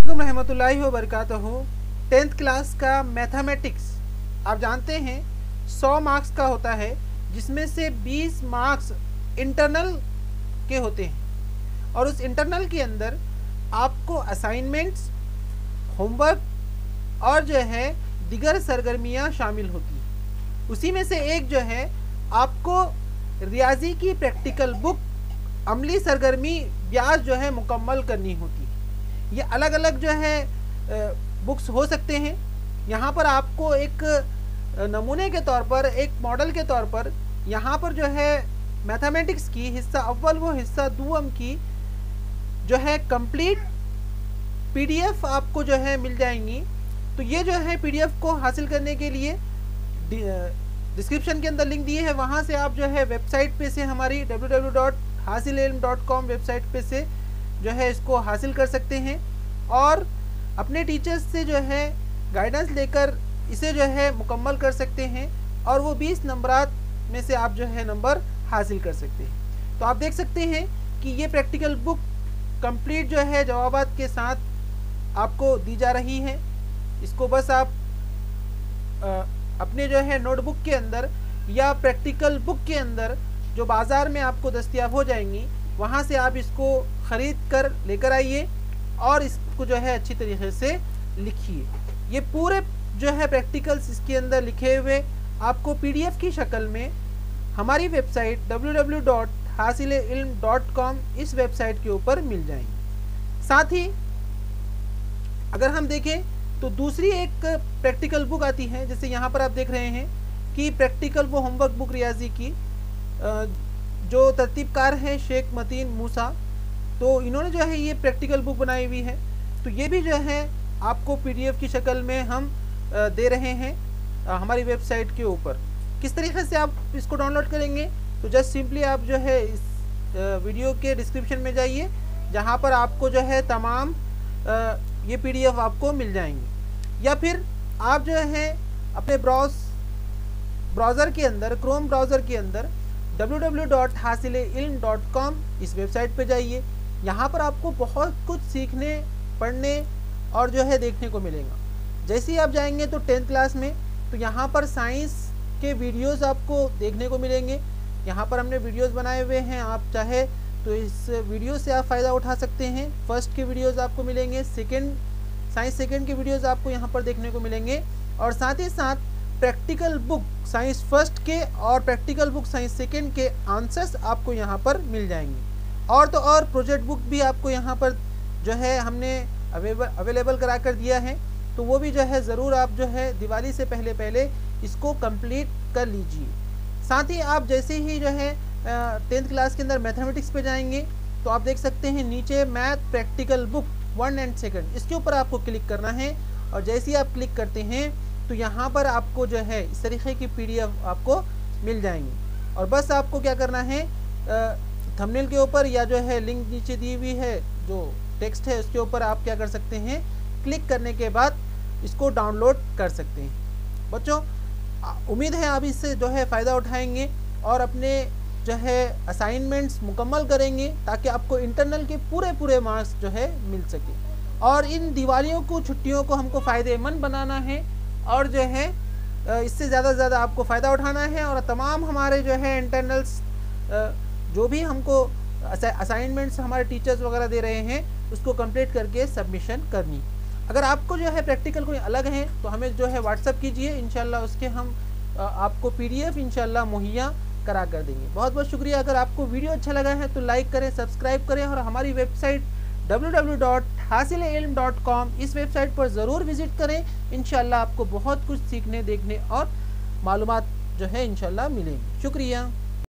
वालेकुम रहमतुल्लाहि व बरकातहू। 10th क्लास का मैथमेटिक्स आप जानते हैं 100 मार्क्स का होता है, जिसमें से 20 मार्क्स इंटरनल के होते हैं और उस इंटरनल के अंदर आपको असाइनमेंट्स, होमवर्क और जो है दिगर सरगर्मियाँ शामिल होती हैं। उसी में से एक जो है आपको रियाजी की प्रैक्टिकल बुक अमली सरगर्मी ब्याज जो है मुकम्मल करनी होती है। ये अलग अलग जो है बुक्स हो सकते हैं। यहाँ पर आपको एक नमूने के तौर पर, एक मॉडल के तौर पर यहाँ पर जो है मैथमेटिक्स की हिस्सा अव्वल व हिस्सा दुअम की जो है कंप्लीट पीडीएफ आपको जो है मिल जाएंगी। तो ये जो है पीडीएफ को हासिल करने के लिए डिस्क्रिप्शन के अंदर लिंक दिए है, वहाँ से आप जो है वेबसाइट पे से हमारी www.hasililm.com वेबसाइट पे से जो है इसको हासिल कर सकते हैं और अपने टीचर्स से जो है गाइडेंस लेकर इसे जो है मुकम्मल कर सकते हैं और वो 20 नंबरात में से आप जो है नंबर हासिल कर सकते हैं। तो आप देख सकते हैं कि ये प्रैक्टिकल बुक कंप्लीट जो है जवाबात के साथ आपको दी जा रही है। इसको बस आप अपने जो है नोटबुक के अंदर या प्रैक्टिकल बुक के अंदर जो बाज़ार में आपको दस्तयाब हो जाएंगी, वहाँ से आप इसको ख़रीद कर लेकर आइए और इसको जो है अच्छी तरीके से लिखिए। ये पूरे जो है प्रैक्टिकल्स इसके अंदर लिखे हुए आपको पीडीएफ की शक्ल में हमारी वेबसाइट www.hasililm.com इस वेबसाइट के ऊपर मिल जाएंगे। साथ ही अगर हम देखें तो दूसरी एक प्रैक्टिकल बुक आती है, जैसे यहाँ पर आप देख रहे हैं कि प्रैक्टिकल वो होमवर्क बुक रियाजी की जो तरतीबकार हैं शेख मतीन मूसा, तो इन्होंने जो है ये प्रैक्टिकल बुक बनाई हुई है। तो ये भी जो है आपको पीडीएफ की शक्ल में हम दे रहे हैं हमारी वेबसाइट के ऊपर। किस तरीके से आप इसको डाउनलोड करेंगे, तो जस्ट सिंपली आप जो है इस वीडियो के डिस्क्रिप्शन में जाइए, जहाँ पर आपको जो है तमाम ये पीडीएफ आपको मिल जाएंगे। या फिर आप जो है अपने ब्राउज़र के अंदर, क्रोम ब्राउज़र के अंदर www.hasililm.com इस वेबसाइट पे जाइए। यहाँ पर आपको बहुत कुछ सीखने, पढ़ने और जो है देखने को मिलेगा। जैसे ही आप जाएंगे तो 10th क्लास में, तो यहाँ पर साइंस के वीडियोस आपको देखने को मिलेंगे। यहाँ पर हमने वीडियोस बनाए हुए हैं, आप चाहे तो इस वीडियो से आप फ़ायदा उठा सकते हैं। फर्स्ट के वीडियोस आपको मिलेंगे, साइंस सेकेंड के वीडियोस आपको यहाँ पर देखने को मिलेंगे और साथ ही साथ प्रैक्टिकल बुक साइंस फर्स्ट के और प्रैक्टिकल बुक साइंस सेकेंड के आंसर्स आपको यहाँ पर मिल जाएंगे। और तो और प्रोजेक्ट बुक भी आपको यहाँ पर जो है हमने अवेलेबल करा कर दिया है, तो वो भी जो है ज़रूर आप जो है दिवाली से पहले इसको कंप्लीट कर लीजिए। साथ ही आप जैसे ही जो है 10th क्लास के अंदर मैथमेटिक्स पे जाएंगे तो आप देख सकते हैं नीचे मैथ प्रैक्टिकल बुक 1 and 2, इसके ऊपर आपको क्लिक करना है और जैसे ही आप क्लिक करते हैं तो यहाँ पर आपको जो है इस तरीके की पीडीएफ आपको मिल जाएंगी। और बस आपको क्या करना है, थंबनेल के ऊपर या जो है लिंक नीचे दी हुई है जो टेक्स्ट है उसके ऊपर आप क्या कर सकते हैं, क्लिक करने के बाद इसको डाउनलोड कर सकते हैं। बच्चों, उम्मीद है आप इससे जो है फ़ायदा उठाएंगे और अपने जो है असाइनमेंट्स मुकम्मल करेंगे ताकि आपको इंटरनल के पूरे मार्क्स जो है मिल सके। और इन दिवालियों को, छुट्टियों को हमको फ़ायदेमंद बनाना है और जो है इससे ज़्यादा से ज़्यादा आपको फ़ायदा उठाना है और तमाम हमारे जो है इंटरनल्स जो भी हमको असाइनमेंट्स हमारे टीचर्स वगैरह दे रहे हैं उसको कंप्लीट करके सबमिशन करनी। अगर आपको जो है प्रैक्टिकल कोई अलग हैं तो हमें जो है व्हाट्सअप कीजिए, इंशाल्लाह उसके हम आपको पीडीएफ इंशाल्लाह मुहैया करा कर देंगे। बहुत बहुत शुक्रिया। अगर आपको वीडियो अच्छा लगा है तो लाइक करें, सब्सक्राइब करें और हमारी वेबसाइट www.hasililm.com इस वेबसाइट पर ज़रूर विज़िट करें। इंशाल्लाह आपको बहुत कुछ सीखने, देखने और मालूमात जो है इंशाल्लाह मिलेंगी। शुक्रिया।